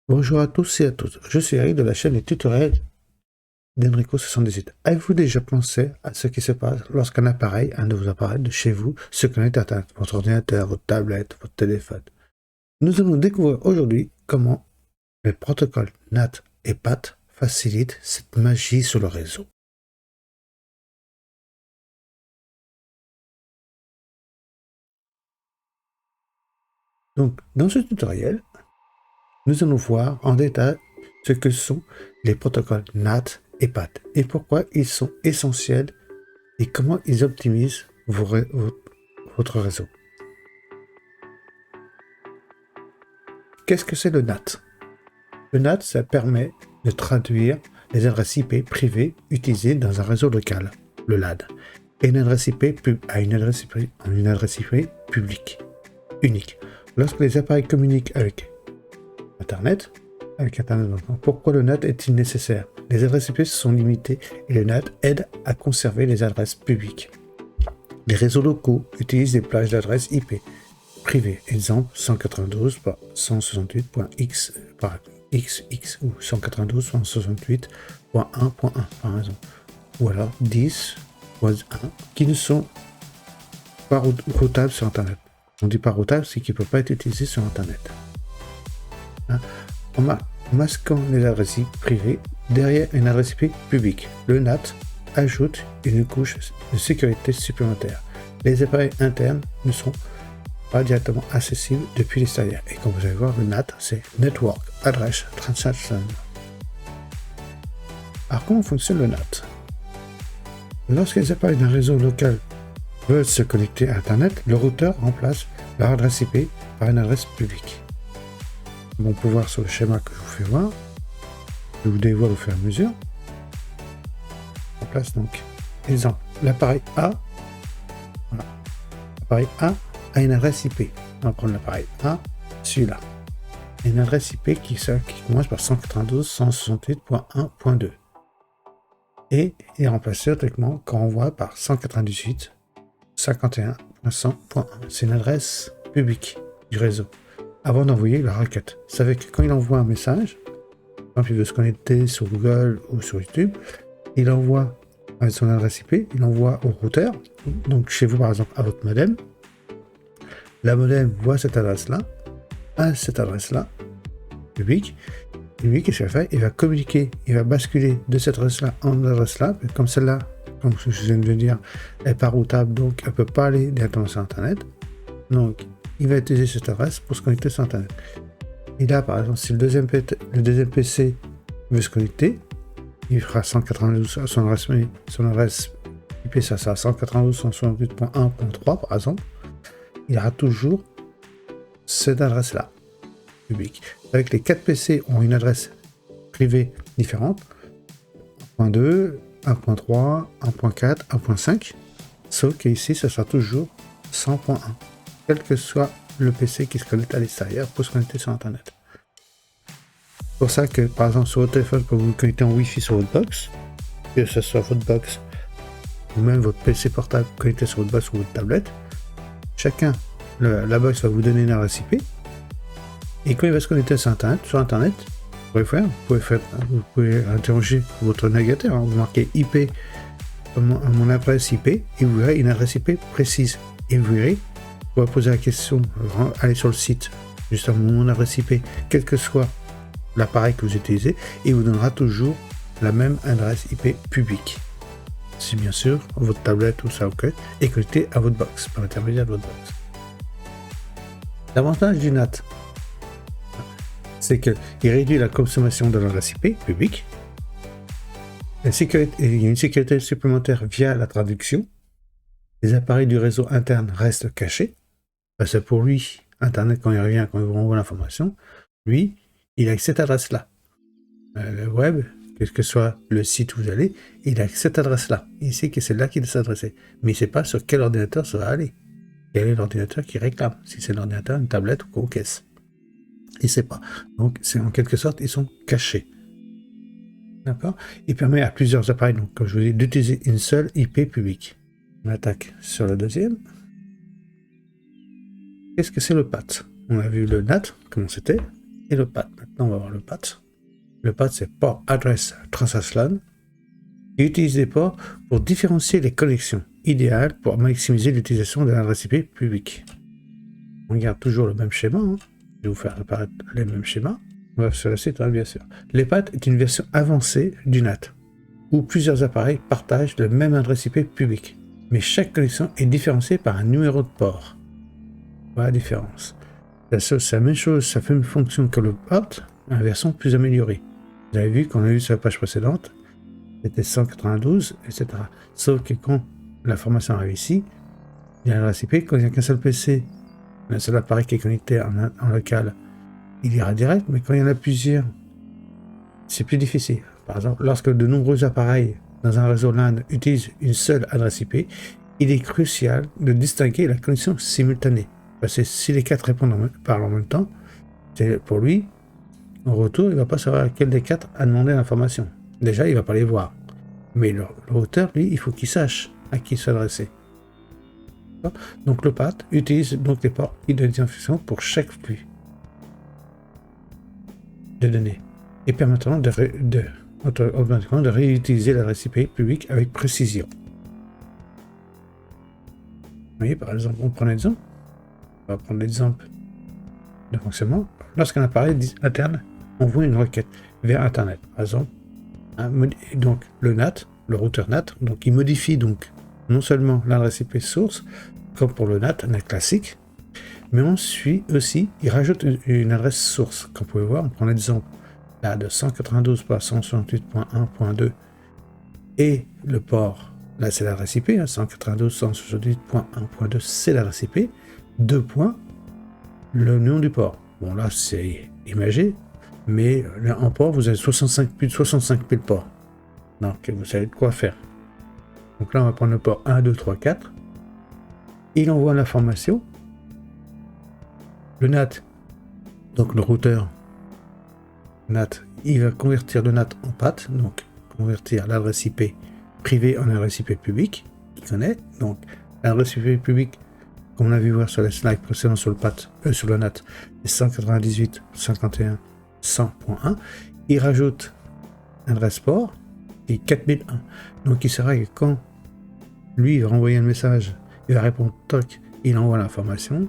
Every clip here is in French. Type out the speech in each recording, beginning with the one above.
Bonjour à tous et à toutes, je suis Eric de la chaîne des tutoriels d'Enrico78. Avez-vous déjà pensé à ce qui se passe lorsqu'un appareil, un de vos appareils de chez vous, se connecte à Internet, votre ordinateur, votre tablette, votre téléphone? Nous allons découvrir aujourd'hui comment les protocoles NAT et PAT facilitent cette magie sur le réseau. Donc, dans ce tutoriel, nous allons voir en détail ce que sont les protocoles NAT et PAT et pourquoi ils sont essentiels et comment ils optimisent votre réseau. Qu'est-ce que c'est le NAT? Le NAT, ça permet de traduire les adresses IP privées utilisées dans un réseau local, le LAN, et une adresse IP à une adresse IP publique, unique. Lorsque les appareils communiquent avec Internet, pourquoi le NAT est-il nécessaire? Les adresses IP sont limitées et le NAT aide à conserver les adresses publiques. Les réseaux locaux utilisent des plages d'adresses IP privées, exemple 192.168.x par XX ou 192.168.1.1 par exemple, ou alors 10.1 qui ne sont pas routables sur Internet. On dit pas routable, c'est qu'il ne peut pas être utilisé sur Internet. En masquant les adresses IP privées derrière une adresse IP publique, le NAT ajoute une couche de sécurité supplémentaire. Les appareils internes ne sont pas directement accessibles depuis l'extérieur. Et comme vous allez voir, le NAT, c'est Network Address Transaction. Alors, comment fonctionne le NAT? Lorsque les appareils d'un réseau local veulent se connecter à Internet, le routeur remplace leur adresse IP par une adresse publique. On peut voir sur le schéma que je vous fais voir. Je vous dévoile au fur et à mesure. On place donc, exemple, l'appareil A. Voilà. L'appareil A a une adresse IP. On va prendre l'appareil A, celui-là. Une adresse IP qui commence par 192.168.1.2. Et est remplacé automatiquement quand on voit par 198.51.100.1. C'est une adresse publique du réseau. Avant d'envoyer la requête. Vous savez que quand il envoie un message, par exemple, il veut se connecter sur Google ou sur YouTube, il envoie avec son adresse IP, il envoie au routeur, donc chez vous par exemple à votre modem. La modem voit cette adresse-là, à cette adresse-là, publique. Et lui, qu'est-ce qu'il va faire? Il va communiquer, il va basculer de cette adresse-là en adresse-là, comme celle-là, comme je viens de le dire, elle n'est pas routable, donc elle ne peut pas aller directement sur Internet. Donc, il va utiliser cette adresse pour se connecter sur Internet. Et là, par exemple, si le deuxième PC veut se connecter, il fera 192, son adresse IP, ça sera 192.168.1.3, par exemple. Il aura toujours cette adresse-là, publique. Avec les 4 PC ont une adresse privée différente, 1.2, 1.3, 1.4, 1.5, sauf qu'ici, ça sera toujours 100.1. Quel que soit le PC qui se connecte à l'extérieur pour se connecter sur Internet. C'est pour ça que, par exemple, sur votre téléphone, quand vous vous connectez en Wi-Fi sur votre box, que ce soit votre box ou même votre PC portable connecté sur votre box ou votre tablette, chacun, la box va vous donner une adresse IP. Et quand il va se connecter sur Internet, vous pouvez interroger votre navigateur, hein, vous marquez IP, mon adresse IP, et vous verrez une adresse IP précise. Et vous verrez, vous pouvez poser la question, allez sur le site, juste à mon adresse IP, quel que soit l'appareil que vous utilisez, et il vous donnera toujours la même adresse IP publique. Si bien sûr, votre tablette ou ça est connecté à votre box, par l'intermédiaire de votre box. L'avantage du NAT, c'est qu'il réduit la consommation de l'adresse IP publique. Il y a une sécurité supplémentaire via la traduction. Les appareils du réseau interne restent cachés. C'est pour lui, Internet, quand il revient, quand il vous renvoie l'information, lui, il a cette adresse-là. Le web, quel que soit le site où vous allez, il a cette adresse-là. Il sait que c'est là qu'il doit s'adresser. Mais il ne sait pas sur quel ordinateur ça va aller. Quel est l'ordinateur qui réclame? Si c'est l'ordinateur, une tablette ou caisse. Il ne sait pas. Donc, c'est en quelque sorte, ils sont cachés. D'accord? Il permet à plusieurs appareils, donc, comme je vous dis, d'utiliser une seule IP publique. On attaque sur le deuxième. Qu'est-ce que c'est le PAT? On a vu le NAT, comment c'était. et le PAT. Maintenant, on va voir le PAT. Le PAT, c'est Port Address Transatlant. Il utilise des ports pour différencier les connexions, idéales pour maximiser l'utilisation de l'adresse IP publique. On garde toujours le même schéma. Je vais vous faire apparaître les mêmes schémas. On va sur le site, bien sûr. l'EPAT est une version avancée du NAT, où plusieurs appareils partagent la même adresse IP publique, mais chaque connexion est différenciée par un numéro de port. Voilà la différence. C'est la même chose, ça fait une fonction que le PAT, en version plus améliorée. Vous avez vu qu'on a vu sur la page précédente, c'était 192, etc. Sauf que quand l'information arrive ici, il y a l'adresse IP, quand il n'y a qu'un seul PC, un seul appareil qui est connecté en local, il ira direct, mais quand il y en a plusieurs, c'est plus difficile. Par exemple, lorsque de nombreux appareils dans un réseau LAN utilisent une seule adresse IP, il est crucial de distinguer la connexion simultanée. Parce que si les 4 parlent en même temps, pour lui, en retour, il ne va pas savoir lequel des 4 a demandé l'information. Déjà, il ne va pas les voir. Mais le routeur, lui, il faut qu'il sache à qui s'adresser. Donc le PAT utilise donc les ports d'identification pour chaque flux de données et permettant automatiquement de réutiliser l'adresse IP publique avec précision. Vous voyez, par exemple, on prend l'exemple. On va prendre l'exemple de fonctionnement. Lorsqu'un appareil interne envoie une requête vers Internet, par exemple, donc le NAT, le routeur NAT, donc il modifie donc non seulement l'adresse IP source, comme pour le NAT classique, mais ensuite aussi, il rajoute une adresse source. Comme vous pouvez voir, on prend l'exemple là de 192.168.1.2 et le port, là c'est l'adresse IP, 192.168.1.2 c'est l'adresse IP, 2 points, le nom du port. Bon là c'est imagé, mais là, en port vous avez plus de 65 000 ports. Donc vous savez de quoi faire. Donc là on va prendre le port 1, 2, 3, 4. Il envoie l'information. Le NAT, donc le routeur NAT, il va convertir le NAT en PAT, donc convertir l'adresse IP privée en adresse IP publique, il connaît. Donc l'adresse IP publique, comme on a vu voir sur les slides précédents sur le PAT, sur le NAT, est 198.51.100.1. Il rajoute l'adresse port qui est 4001. Donc il sera que quand lui il va envoyer un message, il va répondre toc, il envoie l'information,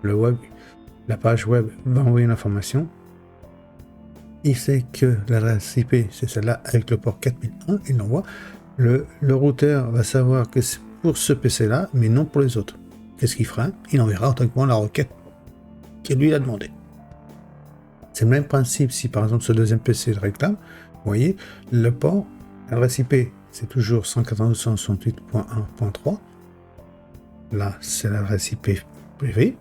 la page web va envoyer l'information. Il sait que l'adresse IP c'est celle-là avec le port 4001, il l'envoie. Le routeur va savoir que c'est pour ce PC-là, mais non pour les autres. Qu'est-ce qu'il fera? Il enverra automatiquement la requête qu'il lui a demandé. C'est le même principe si par exemple ce deuxième PC le réclame. Vous voyez, le port, l'adresse IP, c'est toujours 192.168.1.3. Là, c'est l'adresse IP privée.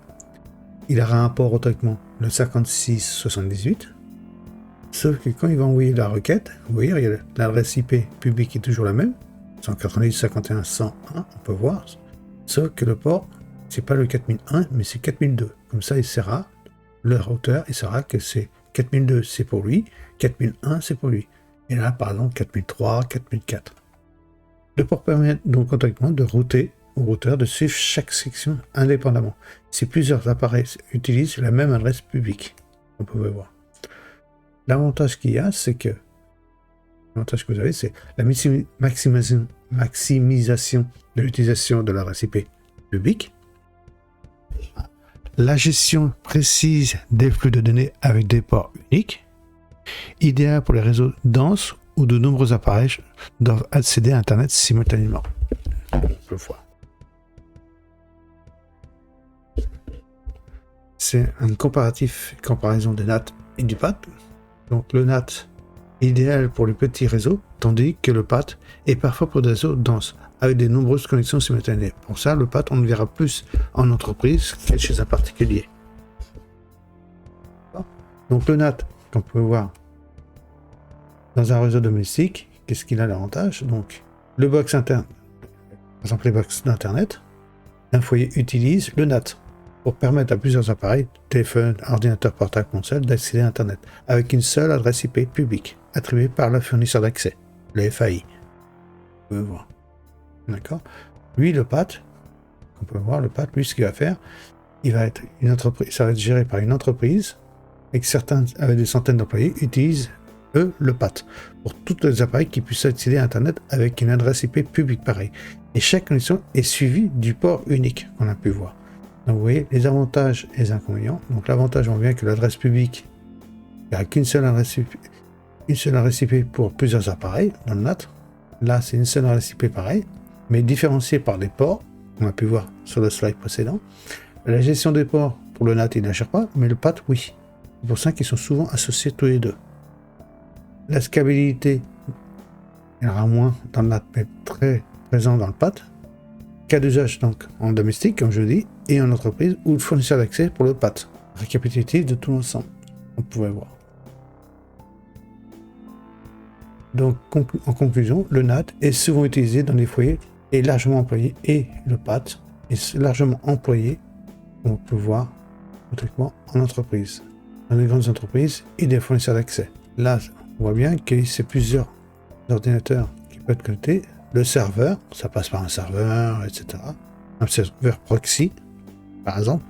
Il aura un port automatiquement le 5678. Sauf que quand il va envoyer la requête, vous voyez, l'adresse IP publique est toujours la même, 192.51.100.1, on peut voir. Sauf que le port, c'est pas le 4001, mais c'est 4002. Comme ça, il saura, le routeur, il saura que c'est 4002, c'est pour lui, 4001, c'est pour lui. Et là, par exemple, 4003, 4004. Le port permet donc automatiquement de router au routeur de suivre chaque section indépendamment. Si plusieurs appareils utilisent la même adresse publique, on peut voir. L'avantage qu'il y a, c'est que l'avantage que vous avez, c'est la maximisation de l'utilisation de l'adresse IP publique, la gestion précise des flux de données avec des ports uniques, idéal pour les réseaux denses où de nombreux appareils doivent accéder à Internet simultanément. On peut voir. C'est un comparaison des NAT et du PAT. Donc le NAT est idéal pour les petits réseaux, tandis que le PAT est parfois pour des réseaux denses, avec de nombreuses connexions simultanées. Pour ça, le PAT, on le verra plus en entreprise que chez un particulier. Donc le NAT, comme on peut voir, dans un réseau domestique, qu'est-ce qu'il a l'avantage? Donc le box interne, par exemple les box d'Internet, un foyer utilise le NAT pour permettre à plusieurs appareils, téléphone, ordinateur portable, console, d'accéder à Internet avec une seule adresse IP publique attribuée par le fournisseur d'accès, le FAI. Vous pouvez voir. D'accord? Lui, le PAT, on peut voir le PAT, lui, ce qu'il va faire, il va être une entreprise, ça va être géré par une entreprise et que certains avec des centaines d'employés utilisent, eux, le PAT, pour tous les appareils qui puissent accéder à Internet avec une adresse IP publique pareille. Et chaque connexion est suivie du port unique qu'on a pu voir. Donc vous voyez les avantages et les inconvénients. Donc l'avantage, on voit bien que l'adresse publique, il n'y a qu'une seule adresse IP pour plusieurs appareils dans le NAT. Là, c'est une seule adresse IP pareil, mais différenciée par des ports, on a pu voir sur le slide précédent. La gestion des ports, pour le NAT, il n'assure pas, mais le PAT, oui. C'est pour ça qu'ils sont souvent associés tous les deux. La scalabilité, il y en aura moins dans le NAT, mais très présent dans le PAT. Cas d'usage donc en domestique, comme je dis, et en entreprise, ou le fournisseur d'accès pour le PAT. Récapitulatif de tout l'ensemble, on pouvait voir. Donc, en conclusion, le NAT est souvent utilisé dans les foyers et largement employé, et le PAT est largement employé, comme on peut voir, autrement, en entreprise, dans les grandes entreprises et des fournisseurs d'accès. Là, on voit bien que c'est plusieurs ordinateurs qui peuvent être connectés. Le serveur, ça passe par un serveur, etc. Un serveur proxy, par exemple,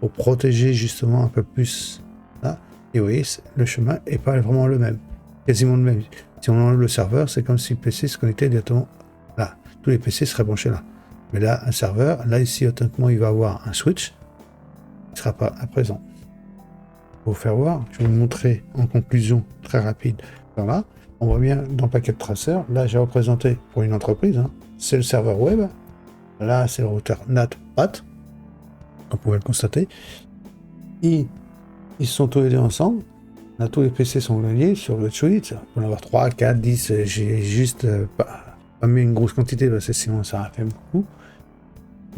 pour protéger justement un peu plus là. Et vous voyez, le chemin n'est pas vraiment le même, quasiment le même. Si on enlève le serveur, c'est comme si le PC se connectait directement là. Tous les PC seraient branchés là. Mais là, un serveur, là ici, automatiquement, il va avoir un switch. Il ne sera pas à présent. Pour vous faire voir, je vais vous montrer en conclusion très rapide. Voilà, on voit bien dans le paquet de traceurs. Là, j'ai représenté pour une entreprise. Hein, c'est le serveur web. Là, c'est le routeur NAT-PAT. On pouvait le constater. Ils sont tous les deux ensemble. Là, tous les PC sont reliés sur le suite. On peut en avoir 3, 4, 10. J'ai juste pas mis une grosse quantité parce que sinon ça a fait beaucoup.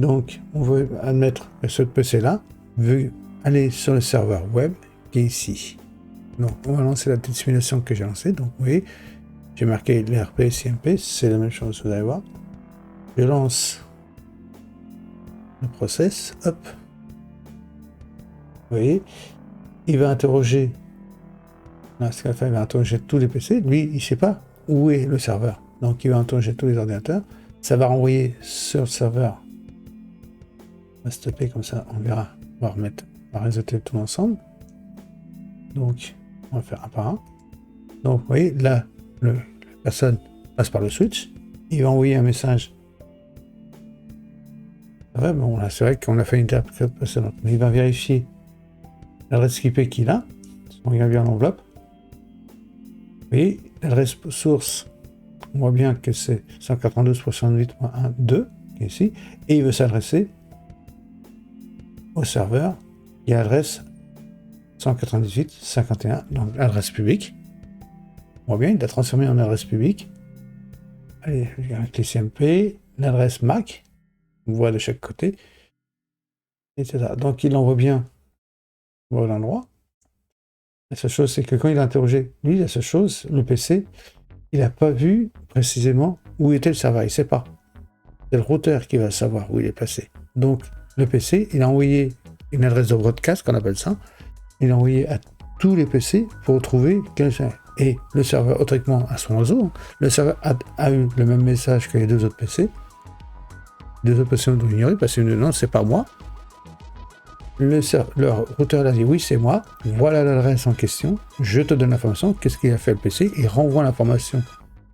Donc, on veut admettre que ce PC-là veut aller sur le serveur web qui est ici. Donc, on va lancer la petite simulation que j'ai lancée. Donc, vous voyez, j'ai marqué l'ERP, CMP, c'est la même chose, vous allez voir. Je lance le process, hop. Vous voyez, il va interroger. Là, ce qu'il va faire, il va interroger tous les PC. Lui, il ne sait pas où est le serveur. Donc, il va interroger tous les ordinateurs. Ça va renvoyer sur le serveur. On va stopper comme ça, on verra. On va remettre, on va réseauter tout l'ensemble. Donc, on va faire un par un. Donc, vous voyez, là, la personne passe par le switch. Il va envoyer un message. Ouais, bon, là, c'est vrai qu'on a fait une étape précédente. Mais il va vérifier l'adresse IP qu'il a. On regarde bien l'enveloppe. Vous voyez, l'adresse source, on voit bien que c'est 192.168.1.2 qui est ici. Et il veut s'adresser au serveur qui a l'adresse 198.51, donc l'adresse publique. On voit bien, il l'a transformé en adresse publique. Allez, avec les CMP, l'adresse MAC, on voit de chaque côté, etc. Donc il envoie bien au l'endroit. La seule chose, c'est que quand il a interrogé, lui, la seule chose, le PC, il n'a pas vu précisément où était le serveur, il ne sait pas. C'est le routeur qui va savoir où il est placé. Donc le PC, il a envoyé une adresse de broadcast, qu'on appelle ça, il a envoyé à tous les PC pour trouver quel serveur. Et le serveur, automatiquement à son réseau, le serveur a eu le même message que les deux autres PC. Les deux autres PC ont ignoré parce que non, c'est pas moi. Le routeur a dit oui, c'est moi. Voilà l'adresse en question. Je te donne l'information. Qu'est-ce qu'il a fait le PC? Il renvoie l'information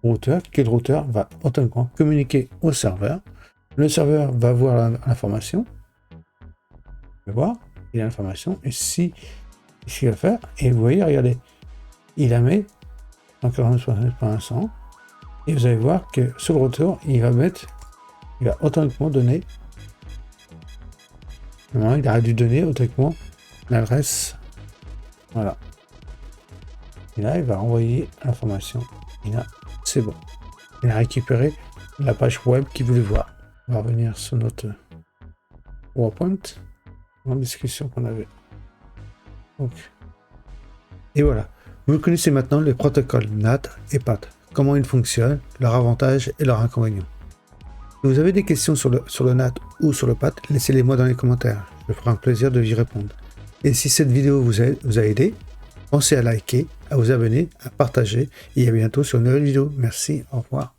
au routeur, que le routeur va automatiquement communiquer au serveur. Le serveur va voir l'information. Il va voir, il a l'information. Et si ce qu'il va faire, et vous voyez, regardez, il la met dans 49.100 et vous allez voir que sur le routeur, il va automatiquement donner. Non, il a dû donner automatiquement l'adresse. Voilà. Et là, il va envoyer l'information. Et là, c'est bon. Il a récupéré la page web qu'il voulait voir. On va revenir sur notre PowerPoint, en discussion qu'on avait. Donc, et voilà. Vous connaissez maintenant les protocoles NAT et PAT. Comment ils fonctionnent, leurs avantages et leurs inconvénients. Si vous avez des questions sur le NAT ou sur le PAT, laissez-les moi dans les commentaires. Je me ferai un plaisir de y répondre. Et si cette vidéo vous a aidé, pensez à liker, à vous abonner, à partager et à bientôt sur une nouvelle vidéo. Merci, au revoir.